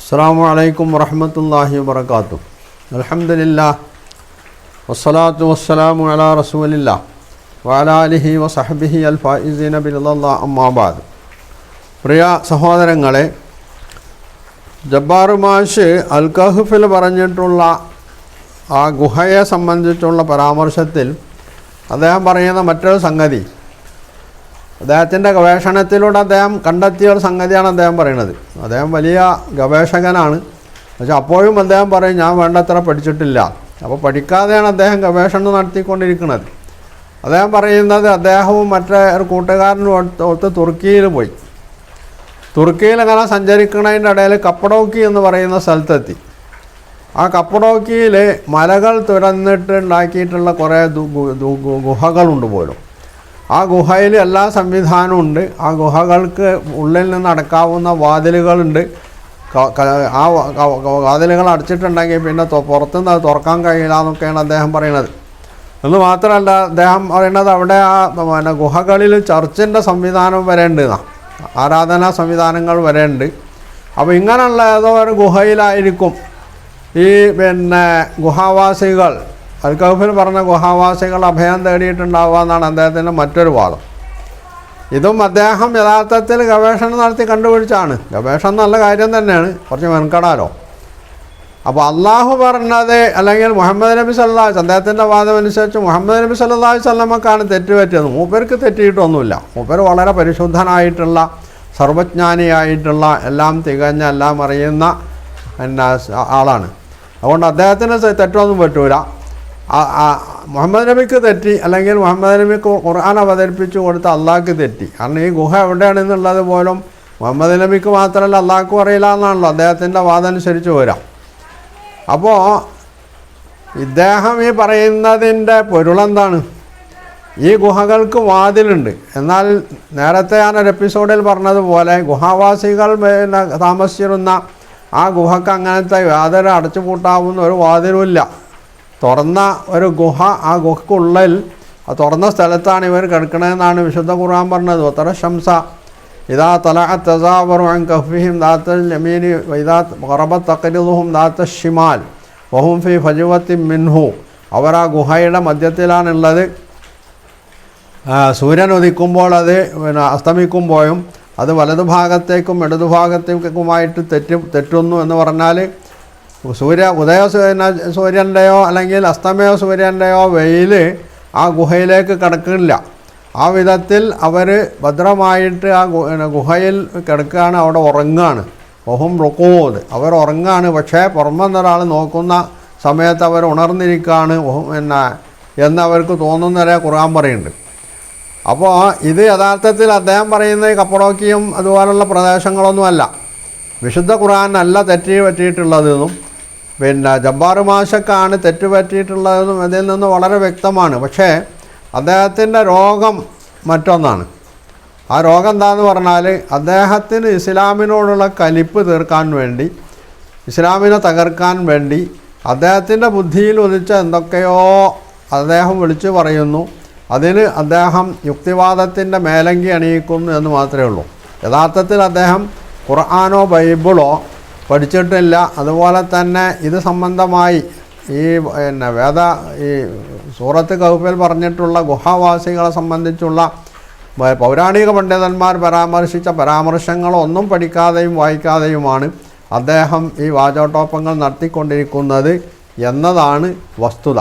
അസ്സലാമു അലൈക്കും വറഹ്മത്തുള്ളാഹി വബറകാതുഹു. അൽഹംദുലില്ലാഹ് വസ്സലാത്തു വസ്സലാമു അലാ റസൂലില്ലാഹ് വഅലാ ആലിഹി വസഹ്ബിഹി അൽ ഫായിസീന ബിറളില്ലാഹി അമ്മാ ബഅദ്. പ്രിയ സഹോദരങ്ങളെ, ജബ്ബാർ മാഷ് അൽ കഹ്ഫിൽ പറഞ്ഞിട്ടുള്ള ആ ഗുഹയെ സംബന്ധിച്ചുള്ള പരാമർശത്തിൽ അദ്ദേഹം പറയുന്ന മറ്റൊരു സംഗതി, അദ്ദേഹത്തിൻ്റെ ഗവേഷണത്തിലൂടെ അദ്ദേഹം കണ്ടെത്തിയ ഒരു സംഗതിയാണ് അദ്ദേഹം പറയുന്നത്. അദ്ദേഹം വലിയ ഗവേഷകനാണ്, പക്ഷെ അപ്പോഴും അദ്ദേഹം പറയും ഞാൻ വേണ്ടത്ര പഠിച്ചിട്ടില്ല. അപ്പോൾ പഠിക്കാതെയാണ് അദ്ദേഹം ഗവേഷണം നടത്തിക്കൊണ്ടിരിക്കുന്നത്. അദ്ദേഹം പറയുന്നത് അദ്ദേഹവും മറ്റേ ഒരു കൂട്ടുകാരനും ഒത്ത് തുർക്കിയിൽ പോയി. തുർക്കിയിൽ അങ്ങനെ സഞ്ചരിക്കുന്നതിൻ്റെ ഇടയിൽ കപ്പഡോക്കി എന്ന് പറയുന്ന സ്ഥലത്തെത്തി. ആ കപ്പഡോക്കിയിൽ മലകൾ തുരന്നിട്ട് ഉണ്ടാക്കിയിട്ടുള്ള കുറേ ഗുഹകളുണ്ട് പോലും. ആ ഗുഹയിൽ എല്ലാ സംവിധാനവും ഉണ്ട്. ആ ഗുഹകൾക്ക് ഉള്ളിൽ നിന്ന് അടക്കാവുന്ന വാതിലുകളുണ്ട്. ആ വാതിലുകൾ അടച്ചിട്ടുണ്ടെങ്കിൽ പിന്നെ പുറത്തുനിന്ന് അത് തുറക്കാൻ കഴിയില്ല എന്നൊക്കെയാണ് അദ്ദേഹം പറയുന്നത്. എന്ന് മാത്രമല്ല, അദ്ദേഹം പറയുന്നത് അവിടെ ആ ഗുഹകളിൽ ചർച്ചിൻ്റെ സംവിധാനം വരെ ഉണ്ട്, ആരാധനാ സംവിധാനങ്ങൾ വരെ ഉണ്ട്. അപ്പോൾ ഇങ്ങനെയുള്ള ഏതോ ഒരു ഗുഹയിലായിരിക്കും ഈ ഗുഹാവാസികൾ, അൽ കഹ്ഫിൽ പറഞ്ഞ ഗുഹാവാസികൾ അഭയം തേടിയിട്ടുണ്ടാവുക എന്നാണ് അദ്ദേഹത്തിൻ്റെ മറ്റൊരു വാദം. ഇതും അദ്ദേഹം യഥാർത്ഥത്തിൽ ഗവേഷണം നടത്തി കണ്ടുപിടിച്ചാണ്. ഗവേഷണം നല്ല കാര്യം തന്നെയാണ്, കുറച്ച് മെനക്കെടാലോ. അപ്പോൾ അള്ളാഹു പറഞ്ഞത്, അല്ലെങ്കിൽ മുഹമ്മദ് നബി സല്ലല്ലാഹു അലൈഹി വസല്ലം, അദ്ദേഹത്തിൻ്റെ വാദം അനുസരിച്ച് മുഹമ്മദ് നബി സല്ലല്ലാഹു അലൈഹി വസല്ലമക്കാണ് തെറ്റുപറ്റിയത്. മൂപ്പർക്ക് തെറ്റിയിട്ടൊന്നുമില്ല. മൂപ്പർ വളരെ പരിശുദ്ധനായിട്ടുള്ള, സർവജ്ഞാനിയായിട്ടുള്ള, എല്ലാം തികഞ്ഞ, എല്ലാം അറിയുന്ന ആളാണ്. അതുകൊണ്ട് അദ്ദേഹത്തിന് തെറ്റൊന്നും പറ്റൂല. മുഹമ്മദ് നബിക്ക് തെറ്റി, അല്ലെങ്കിൽ മുഹമ്മദ് നബിക്ക് ഖുർആൻ അവതരിപ്പിച്ചു കൊടുത്ത അള്ളാഹ്ക്ക് തെറ്റി. കാരണം ഈ ഗുഹ എവിടെയാണെന്നുള്ളത് പോലും മുഹമ്മദ് നബിക്ക് മാത്രമല്ല അള്ളാഹ്ക്കും അറിയില്ല എന്നാണല്ലോ അദ്ദേഹത്തിൻ്റെ വാദം അനുസരിച്ച് വരാം. അപ്പോൾ ഇദ്ദേഹം ഈ പറയുന്നതിൻ്റെ പൊരുളെന്താണ്? ഈ ഗുഹകൾക്ക് വാതിലുണ്ട്. എന്നാൽ നേരത്തെ ഞാനൊരു എപ്പിസോഡിൽ പറഞ്ഞതുപോലെ ഗുഹാവാസികൾ താമസിച്ചിരുന്ന ആ ഗുഹക്ക് അങ്ങനത്തെ യാതൊരു അടച്ചുപൂട്ടാവുന്ന ഒരു വാതിലുമില്ല. തുറന്ന ഒരു ഗുഹ, ആ ഗുഹക്കുള്ളിൽ തുറന്ന സ്ഥലത്താണ് ഇവർ കിടക്കണമെന്നാണ് വിശുദ്ധ ഖുർആൻ പറഞ്ഞത്. വതറ ശംസ ഇദാ തലഅത് തസാവറു അൻ കഹ്ഫിഹിം ദാത്തൽ യമീനി വഇദാ ഖറബത് തഖരിദുഹും ദാത്ത ഷിമാൽ വഹും ഫീ ഫജ്വത്തിൻ മിൻഹു. അവർ ആ ഗുഹയുടെ മധ്യത്തിലാണുള്ളത്. സൂര്യൻ ഉദിക്കുമ്പോൾ അത് അസ്തമിക്കുമ്പോഴും അത് വലതുഭാഗത്തേക്കും ഇടതുഭാഗത്തേക്കുമായിട്ട് തെറ്റുന്നു എന്ന് പറഞ്ഞാൽ സൂര്യൻ്റെയോ അല്ലെങ്കിൽ അസ്തമയ സൂര്യൻ്റെയോ വെയിൽ ആ ഗുഹയിലേക്ക് കിടക്കില്ല. ആ വിധത്തിൽ അവർ ഭദ്രമായിട്ട് ആ ഗുഹയിൽ കിടക്കുകയാണ്, അവിടെ ഉറങ്ങുകയാണ്. ഒഹും റുഖൂദ്, അവർ ഉറങ്ങുകയാണ്. പക്ഷേ പുറമെന്നൊരാൾ നോക്കുന്ന സമയത്ത് അവർ ഉണർന്നിരിക്കുകയാണ് എന്നവർക്ക് തോന്നുന്നവരെ ഖുർആൻ പറയുന്നുണ്ട്. അപ്പോൾ ഇത് യഥാർത്ഥത്തിൽ അദ്ദേഹം പറയുന്നത് കപ്പഡോക്കിയും അതുപോലുള്ള പ്രദേശങ്ങളൊന്നുമല്ല. വിശുദ്ധ ഖുർആനല്ല തെറ്റ് പറ്റിയിട്ടുള്ളതെന്നും ജബ്ബാർ മാഷക്കാണ് തെറ്റ് പറ്റിയിട്ടുള്ളതെന്നും ഇതിൽ നിന്ന് വളരെ വ്യക്തമാണ്. പക്ഷേ അദ്ദേഹത്തിൻ്റെ രോഗം മറ്റൊന്നാണ്. ആ രോഗം എന്താണെന്ന് പറഞ്ഞാൽ, അദ്ദേഹത്തിന് ഇസ്ലാമിനോടുള്ള കലിപ്പ് തീർക്കാൻ വേണ്ടി, ഇസ്ലാമിനെ തകർക്കാൻ വേണ്ടി അദ്ദേഹത്തിൻ്റെ ബുദ്ധിയിൽ ഉദിച്ച എന്തൊക്കെയോ അദ്ദേഹം വിളിച്ചു പറയുന്നു. അതിന് അദ്ദേഹം യുക്തിവാദത്തിൻ്റെ മേലങ്കി അണിയിക്കുന്നു എന്ന് മാത്രമേ ഉള്ളൂ. യഥാർത്ഥത്തിൽ അദ്ദേഹം ഖുർആനോ ബൈബിളോ പഠിച്ചിട്ടില്ല. അതുപോലെ തന്നെ ഇത് സംബന്ധമായി ഈ ഈ സൂറത്ത് കഹ്ഫിൽ പറഞ്ഞിട്ടുള്ള ഗുഹാവാസികളെ സംബന്ധിച്ചുള്ള പൗരാണിക പണ്ഡിതന്മാർ പരാമർശിച്ച പരാമർശങ്ങളൊന്നും പഠിക്കാതെയും വായിക്കാതെയുമാണ് അദ്ദേഹം ഈ വാചോട്ടോപ്പങ്ങൾ നടത്തിക്കൊണ്ടിരിക്കുന്നത് എന്നതാണ് വസ്തുത.